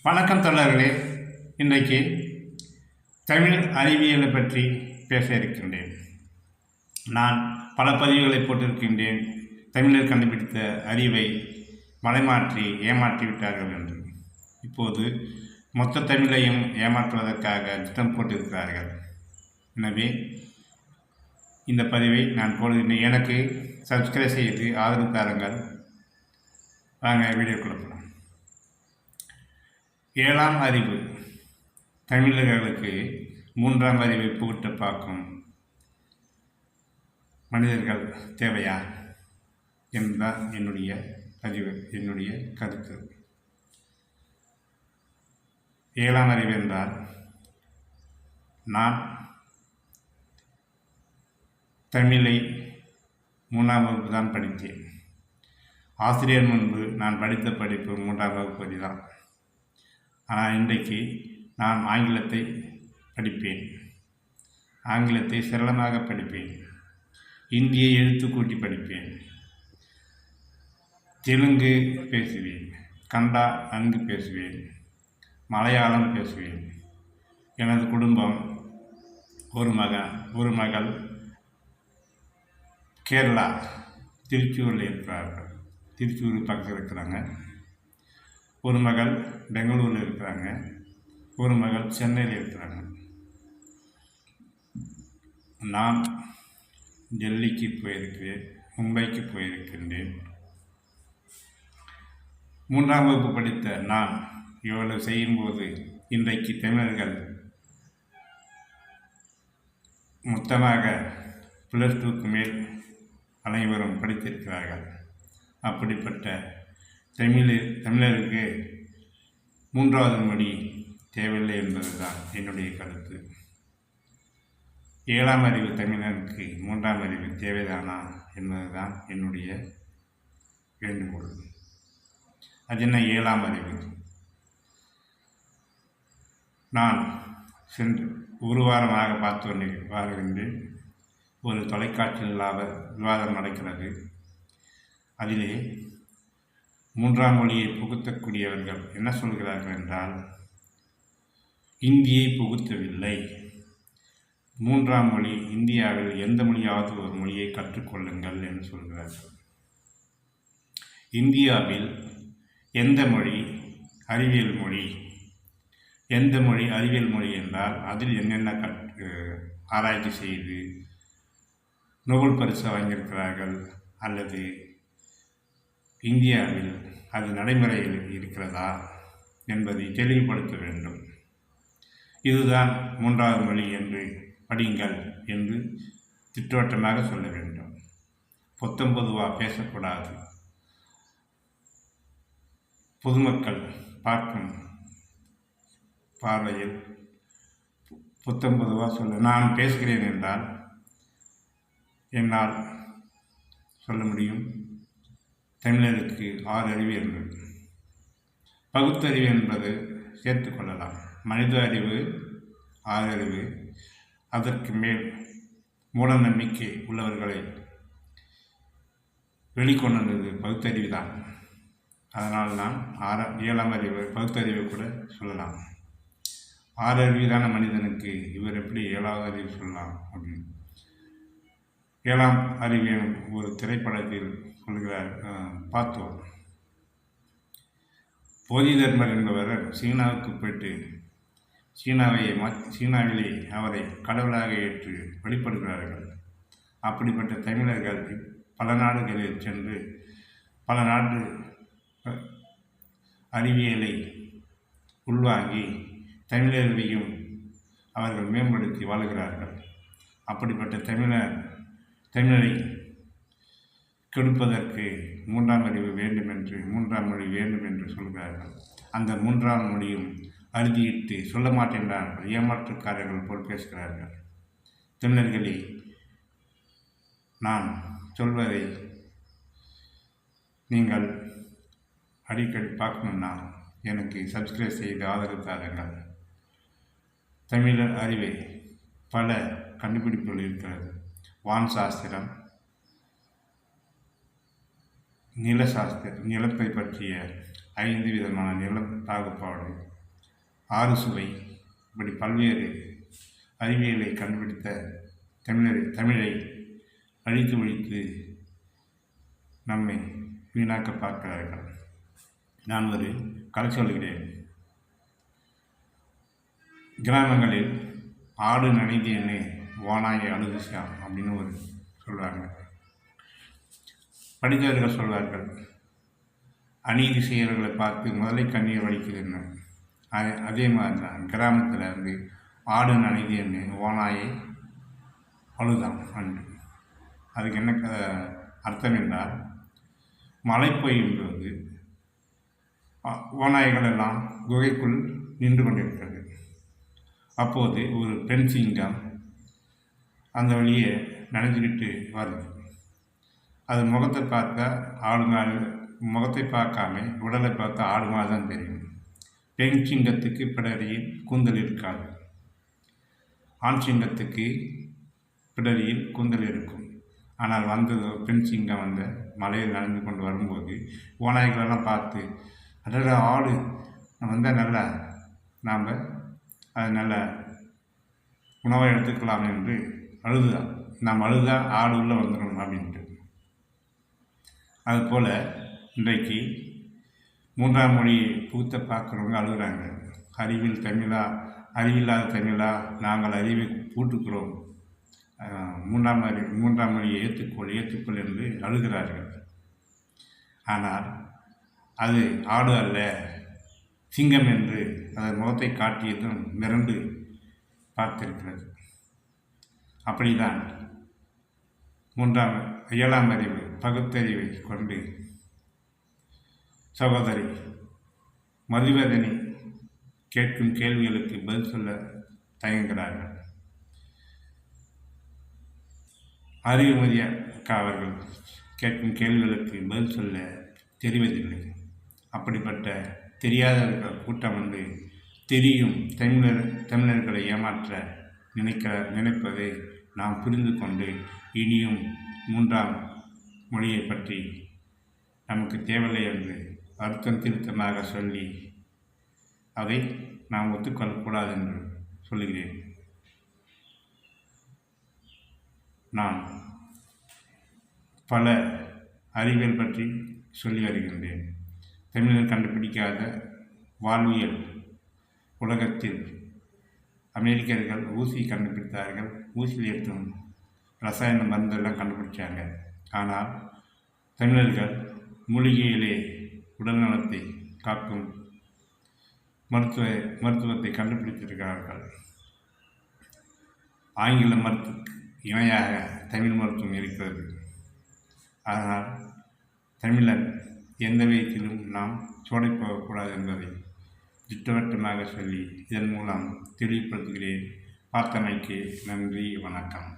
வணக்கம் தோழர்களே. இன்றைக்கு தமிழ் அறிவியலை பற்றி பேச இருக்கின்றேன். நான் பல பதிவுகளை போட்டிருக்கின்றேன். தமிழர் கண்டுபிடித்த அறிவை மலைமாற்றி ஏமாற்றிவிட்டார்கள் என்று. இப்போது மொத்த தமிழையும் ஏமாற்றுவதற்காக திட்டம் போட்டிருக்கிறார்கள். எனவே இந்த பதிவை நான் போடுகின்றேன். எனக்கு சப்ஸ்கிரைப் செய்து ஆதரவு தாருங்கள். வாங்க வீடியோக்குள்ள போகலாம். 7ஆம் அறிவு தமிழர்களுக்கு 3ஆம் அறிவை புகட்ட பார்க்கும் மனிதர்கள் தேவையா என்பதுதான் என்னுடைய பதிவு, என்னுடைய கருத்து. 7ஆம் அறிவு என்றால் நான் தமிழை 3ஆம் வகுப்பு தான் படித்தேன். ஆசிரியர் முன்பு நான் படித்த படிப்பு 3ஆம் வகுப்பு தான். ஆனால் இன்றைக்கு நான் ஆங்கிலத்தை படிப்பேன். ஆங்கிலத்தை சரளமாக படிப்பேன். இந்தியை எழுத்து கூட்டி படிப்பேன். தெலுங்கு பேசுவேன். கன்னடா நன்கு பேசுவேன். மலையாளம் பேசுவேன். எனது குடும்பம் ஒரு மகள் கேரளா திருச்சூரில் இருக்கிறார்கள். திருச்சூர் பக்கத்தில் இருக்கிறாங்க. ஒரு மகள் பெங்களூரில் இருக்கிறாங்க. ஒரு மகள் சென்னையில் இருக்கிறாங்க. நான் டெல்லிக்கு போயிருக்கிறேன், மும்பைக்கு போயிருக்கின்றேன். 3ஆம் வகுப்பு படித்த நான் இவ்வளவு செய்யும்போது இன்றைக்கு தமிழர்கள் மொத்தமாக +2க்கு மேல் அனைவரும் படித்திருக்கிறார்கள். அப்படிப்பட்ட தமிழருக்கு 3வது மொழி தேவையில்லை என்பதுதான் என்னுடைய கருத்து. 7ஆம் அறிவு தமிழருக்கு 3ஆம் அறிவு தேவைதானா என்பதுதான் என்னுடைய வேண்டுகோள். அது என்ன 7ஆம் அறிவு? நான் சென்று ஒரு வாரமாக பார்த்து வருகின்றேன். ஒரு தொலைக்காட்சியில் விவாதம் நடக்கிறது. அதிலே 3ஆம் மொழியை புகுத்தக்கூடியவர்கள் என்ன சொல்கிறார்கள் என்றால், இந்தியை புகுத்தவில்லை, 3ஆம் மொழி இந்தியாவில் எந்த மொழியாவது ஒரு மொழியை கற்றுக்கொள்ளுங்கள் என்று சொல்கிறார்கள். இந்தியாவில் எந்த மொழி அறிவியல் மொழி? எந்த மொழி அறிவியல் மொழி என்றால் அதில் என்னென்ன ஆராய்ச்சி செய்து நோபல் பரிசு வாங்கியிருக்கிறார்கள் அல்லது இந்தியாவில் அது நடைமுறையில் இருக்கிறதா என்பதை தெளிவுபடுத்த வேண்டும். இதுதான் 3வது மொழி என்று படியுங்கள் என்று திட்டவட்டமாக சொல்ல வேண்டும். பொதுவாக பேசக்கூடாது. பொதுமக்கள் பார்க்கும் பார்வையில் பொதுவாக சொல்ல நான் பேசுகிறேன் என்றால் என்னால் சொல்ல முடியும். தமிழருக்கு 6 அறிவு என்பது, பகுத்தறிவு என்பது சேர்த்து கொள்ளலாம். மனித அறிவு 6 அறிவு. அதற்கு மேல் மூட நம்பிக்கை உள்ளவர்களை வெளிக்கொண்டது பகுத்தறிவு தான். அதனால் நான் 7ஆம் அறிவு பகுத்தறிவு கூட சொல்லலாம். 6 அறிவுதான மனிதனுக்கு, இவர் எப்படி 7வது அறிவு சொல்லலாம் அப்படின்னு. 7ஆம் அறிவு ஒரு திரைப்படத்தில் சொல்கிறார், பார்த்தோம். போதி தர்மர் என்பவர் சீனாவுக்கு போயிட்டு சீனாவிலே அவரை கடவுளாக ஏற்று வழிபடுகிறார்கள். அப்படிப்பட்ட தமிழர்கள் பல நாடுகளில் சென்று பல நாட்டு அறிவியலை உள்வாங்கி தமிழர்களையும் அவர்கள் மேம்படுத்தி வாழுகிறார்கள். அப்படிப்பட்ட தமிழரை கெடுப்பதற்கு 3ஆம் அறிவு வேண்டும் என்று 3ஆம் மொழி வேண்டும் என்று சொல்கிறார்கள். அந்த 3ஆம் மொழியும் அறுதியிட்டு சொல்ல மாட்டேன்றார்கள். ஏமாற்றுக்காரர்கள் போல் பேசுகிறார்கள். தமிழர்களே, நான் சொல்வதை நீங்கள் அடிக்கடி பார்க்கணுன்னா எனக்கு சப்ஸ்கிரைப் செய்து ஆதரவு தாருங்கள். தமிழர் அறிவை பல கண்டுபிடிப்புகள் இருக்கிறது. வான் சாஸ்திரம், நிலத்தை பற்றிய 5 விதமான நில பாகுபாடு, 6 சுவை, இப்படி பல்வேறு அறிவியலை கண்டுபிடித்த தமிழை அழித்து ஒழித்து நம்மை வீணாக்க பார்க்கிறார்கள். நான் ஒரு கதை சொல்கிறேன். கிராமங்களில் ஆடு நனைதேன்னு ஓனாயை அழுதுச்சாம் அப்படின்னு ஒரு சொல்வாங்க. படித்தவர்கள் சொல்வார்கள், அநீதி செய்கிறவர்களை பார்த்து முதலை கண்ணீர் வலிக்குதுன்னு. அதே மாதிரி தான் கிராமத்தில் வந்து ஆடு நனைதேன்னு ஓனாயை அழுதான் அன்று. அதுக்கு என்ன அர்த்தம் என்றால், மழை பெய்யும் போது ஓநாய்கள் எல்லாம் குகைக்குள் நின்று கொண்டிருக்கிறது. அப்போது ஒரு பெண் சிங்கம் அந்த வழியே நனைஞ்சுக்கிட்டு வருது. அது முகத்தை பார்த்தா ஆடு மாதிரி, முகத்தை பார்க்காம உடலை பார்த்தா ஆடு மாதிரி தான் தெரியும். பெண் சிங்கத்துக்கு பிடரியில் கூந்தல் இருக்காது, ஆண் சிங்கத்துக்கு பிடரியில் கூந்தல் இருக்கும். ஆனால் வந்ததோ பெண் சிங்கம் வந்த மலையில் நனைந்து கொண்டு வரும்போது ஓநாய்களெல்லாம் பார்த்து, அதோட ஆடு வந்தால் நல்லா நாம் அது நல்ல உணவை எடுத்துக்கலாம் என்று அழுதுதான். நாம் அழுதா ஆடு உள்ளே வந்துடணும் அப்படின்ட்டு. அதுபோல் இன்றைக்கு 3ஆம் மொழியை புகுத்த பார்க்குறவங்க அழுகிறாங்க. அறிவில்லாத தமிழா, நாங்கள் அறிவை பூட்டுக்கிறோம், 3ஆம் மொழியை ஏற்றுக்கொள் என்று அழுகிறார்கள். ஆனால் அது ஆடு அல்ல, சிங்கம் என்று அதன் முகத்தை காட்டியதும் மிரண்டு பார்த்திருக்கிறது. அப்படிதான் 7ஆம் அறிவு பகுத்தறிவை கொண்டு சகோதரி மதுவதனி கேட்கும் கேள்விகளுக்கு பதில் சொல்ல தயங்குகிறார்கள். அறிவுமதி அக்கா அவர்கள் கேட்கும் கேள்விகளுக்கு பதில் சொல்ல தெரிவதில்லை. அப்படிப்பட்ட தெரியாதவர்கள் கூட்டம் வந்து தெரியும் தமிழர்களை ஏமாற்ற நினைப்பதை நாம் புரிந்து கொண்டு இனியும் 3ஆம் மொழியை பற்றி நமக்கு தேவையில்லை என்று அர்த்தம் திருத்தமாக சொல்லி அதை நாம் ஒத்துக்கொள்ளக்கூடாது என்று சொல்லுகிறேன். நான் பல அறிவியல் பற்றி சொல்லி வருகின்றேன். தமிழர் கண்டுபிடிக்காத வாழ்வியல் உலகத்தில் அமெரிக்கர்கள் ஊசி கண்டுபிடித்தார்கள். ஊசியில் ஏற்றும் ரசாயன மருந்தெல்லாம் கண்டுபிடிச்சாங்க. ஆனால் தமிழர்கள் மூலிகையிலே உடல் நலத்தை காக்கும் மருத்துவத்தை கண்டுபிடித்திருக்கிறார்கள். ஆங்கில மருத்துவத்துக்கு இணையாக தமிழ் மருத்துவம் இருக்கிறது. அதனால் தமிழன் எந்த விதத்திலும் நாம் சோடை போகக்கூடாது என்பதை திட்டவட்டமாக சொல்லி இதன் மூலம் தெளிவுபடுத்துகிறேன். பார்த்தமைக்கு நன்றி, வணக்கம்.